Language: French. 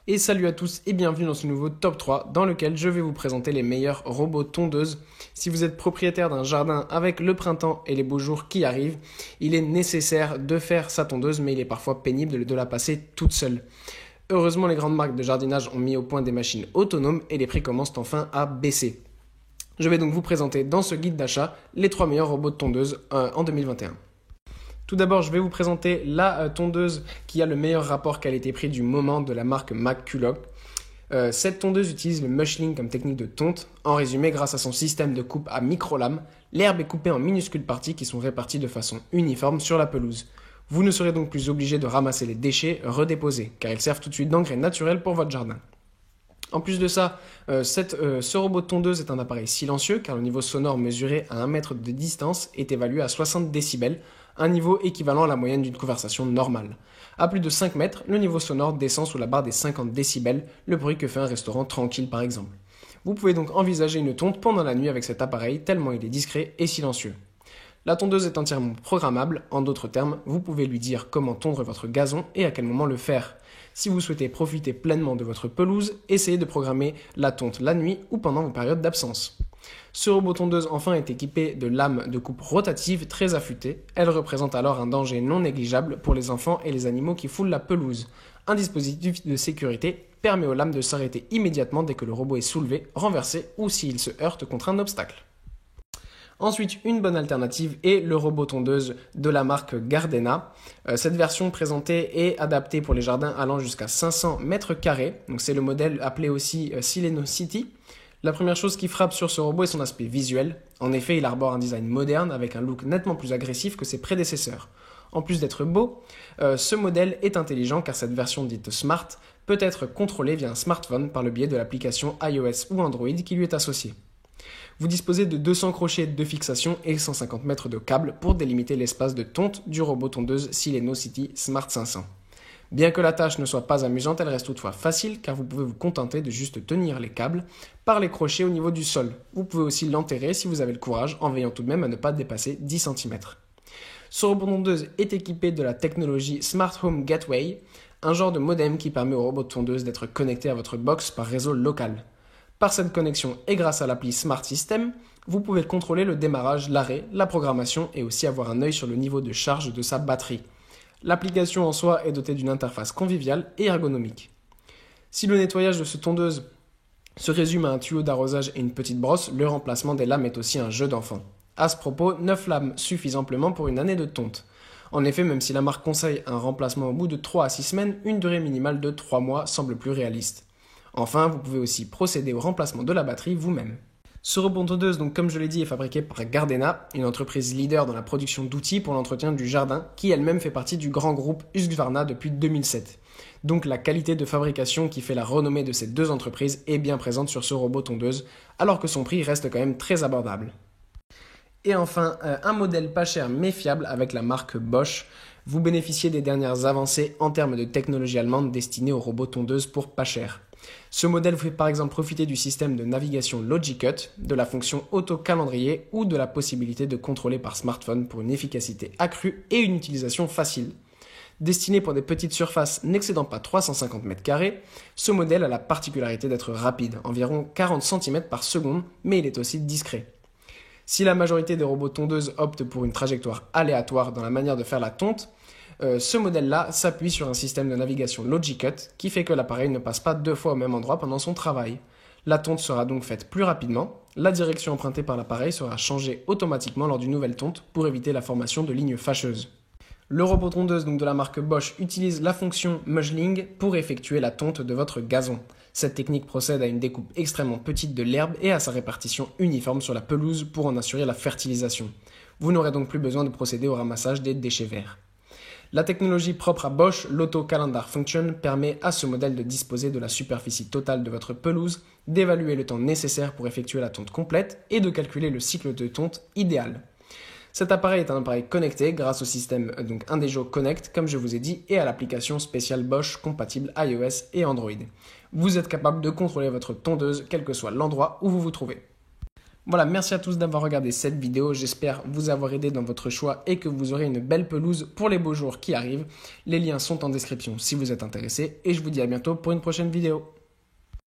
Et salut à tous et bienvenue dans ce nouveau top 3 dans lequel je vais vous présenter les meilleurs robots tondeuses. Si vous êtes propriétaire d'un jardin avec le printemps et les beaux jours qui arrivent, il est nécessaire de faire sa tondeuse, mais il est parfois pénible de la passer toute seule. Heureusement, les grandes marques de jardinage ont mis au point des machines autonomes et les prix commencent enfin à baisser. Je vais donc vous présenter dans ce guide d'achat les 3 meilleurs robots de tondeuse en 2021. Tout d'abord, je vais vous présenter la tondeuse qui a le meilleur rapport qualité-prix du moment de la marque McCulloch. Cette tondeuse utilise le mushling comme technique de tonte. En résumé, grâce à son système de coupe à micro-lames, l'herbe est coupée en minuscules parties qui sont réparties de façon uniforme sur la pelouse. Vous ne serez donc plus obligé de ramasser les déchets redéposés, car ils servent tout de suite d'engrais naturel pour votre jardin. En plus de ça, ce robot de tondeuse est un appareil silencieux, car le niveau sonore mesuré à 1 mètre de distance est évalué à 60 décibels, un niveau équivalent à la moyenne d'une conversation normale. À plus de 5 mètres, le niveau sonore descend sous la barre des 50 décibels, le bruit que fait un restaurant tranquille par exemple. Vous pouvez donc envisager une tonte pendant la nuit avec cet appareil tellement il est discret et silencieux. La tondeuse est entièrement programmable, en d'autres termes, vous pouvez lui dire comment tondre votre gazon et à quel moment le faire. Si vous souhaitez profiter pleinement de votre pelouse, essayez de programmer la tonte la nuit ou pendant vos périodes d'absence. Ce robot tondeuse enfin est équipé de lames de coupe rotatives très affûtées. Elles représentent alors un danger non négligeable pour les enfants et les animaux qui foulent la pelouse. Un dispositif de sécurité permet aux lames de s'arrêter immédiatement dès que le robot est soulevé, renversé ou s'il se heurte contre un obstacle. Ensuite, une bonne alternative est le robot tondeuse de la marque Gardena. Cette version présentée est adaptée pour les jardins allant jusqu'à 500 mètres carrés. Donc c'est le modèle appelé aussi Silencity. La première chose qui frappe sur ce robot est son aspect visuel. En effet, il arbore un design moderne avec un look nettement plus agressif que ses prédécesseurs. En plus d'être beau, ce modèle est intelligent car cette version dite Smart peut être contrôlée via un smartphone par le biais de l'application iOS ou Android qui lui est associée. Vous disposez de 200 crochets de fixation et 150 mètres de câble pour délimiter l'espace de tonte du robot tondeuse Silencity Smart 500. Bien que la tâche ne soit pas amusante, elle reste toutefois facile car vous pouvez vous contenter de juste tenir les câbles par les crochets au niveau du sol. Vous pouvez aussi l'enterrer si vous avez le courage en veillant tout de même à ne pas dépasser 10 cm. Ce robot tondeuse est équipé de la technologie Smart Home Gateway, un genre de modem qui permet au robot tondeuse d'être connecté à votre box par réseau local. Par cette connexion et grâce à l'appli Smart System, vous pouvez contrôler le démarrage, l'arrêt, la programmation et aussi avoir un œil sur le niveau de charge de sa batterie. L'application en soi est dotée d'une interface conviviale et ergonomique. Si le nettoyage de ce tondeuse se résume à un tuyau d'arrosage et une petite brosse, le remplacement des lames est aussi un jeu d'enfant. À ce propos, 9 lames suffisent amplement pour une année de tonte. En effet, même si la marque conseille un remplacement au bout de 3 à 6 semaines, une durée minimale de 3 mois semble plus réaliste. Enfin, vous pouvez aussi procéder au remplacement de la batterie vous-même. Ce robot tondeuse, donc comme je l'ai dit, est fabriqué par Gardena, une entreprise leader dans la production d'outils pour l'entretien du jardin, qui elle-même fait partie du grand groupe Husqvarna depuis 2007. Donc la qualité de fabrication qui fait la renommée de ces deux entreprises est bien présente sur ce robot tondeuse, alors que son prix reste quand même très abordable. Et enfin, un modèle pas cher mais fiable avec la marque Bosch. Vous bénéficiez des dernières avancées en termes de technologie allemande destinée aux robots tondeuses pour pas cher. Ce modèle vous fait par exemple profiter du système de navigation Logicut, de la fonction auto-calendrier ou de la possibilité de contrôler par smartphone pour une efficacité accrue et une utilisation facile. Destiné pour des petites surfaces n'excédant pas 350 m², ce modèle a la particularité d'être rapide, environ 40 cm par seconde, mais il est aussi discret. Si la majorité des robots tondeuses optent pour une trajectoire aléatoire dans la manière de faire la tonte, ce modèle-là s'appuie sur un système de navigation Logicut qui fait que l'appareil ne passe pas 2 fois au même endroit pendant son travail. La tonte sera donc faite plus rapidement, la direction empruntée par l'appareil sera changée automatiquement lors d'une nouvelle tonte pour éviter la formation de lignes fâcheuses. Le robot tondeuse donc de la marque Bosch utilise la fonction mushling pour effectuer la tonte de votre gazon. Cette technique procède à une découpe extrêmement petite de l'herbe et à sa répartition uniforme sur la pelouse pour en assurer la fertilisation. Vous n'aurez donc plus besoin de procéder au ramassage des déchets verts. La technologie propre à Bosch, l'Auto Calendar Function, permet à ce modèle de disposer de la superficie totale de votre pelouse, d'évaluer le temps nécessaire pour effectuer la tonte complète et de calculer le cycle de tonte idéal. Cet appareil est un appareil connecté grâce au système Indejo Connect, comme je vous ai dit, et à l'application spéciale Bosch compatible iOS et Android. Vous êtes capable de contrôler votre tondeuse quel que soit l'endroit où vous vous trouvez. Voilà, merci à tous d'avoir regardé cette vidéo. J'espère vous avoir aidé dans votre choix et que vous aurez une belle pelouse pour les beaux jours qui arrivent. Les liens sont en description si vous êtes intéressé et je vous dis à bientôt pour une prochaine vidéo.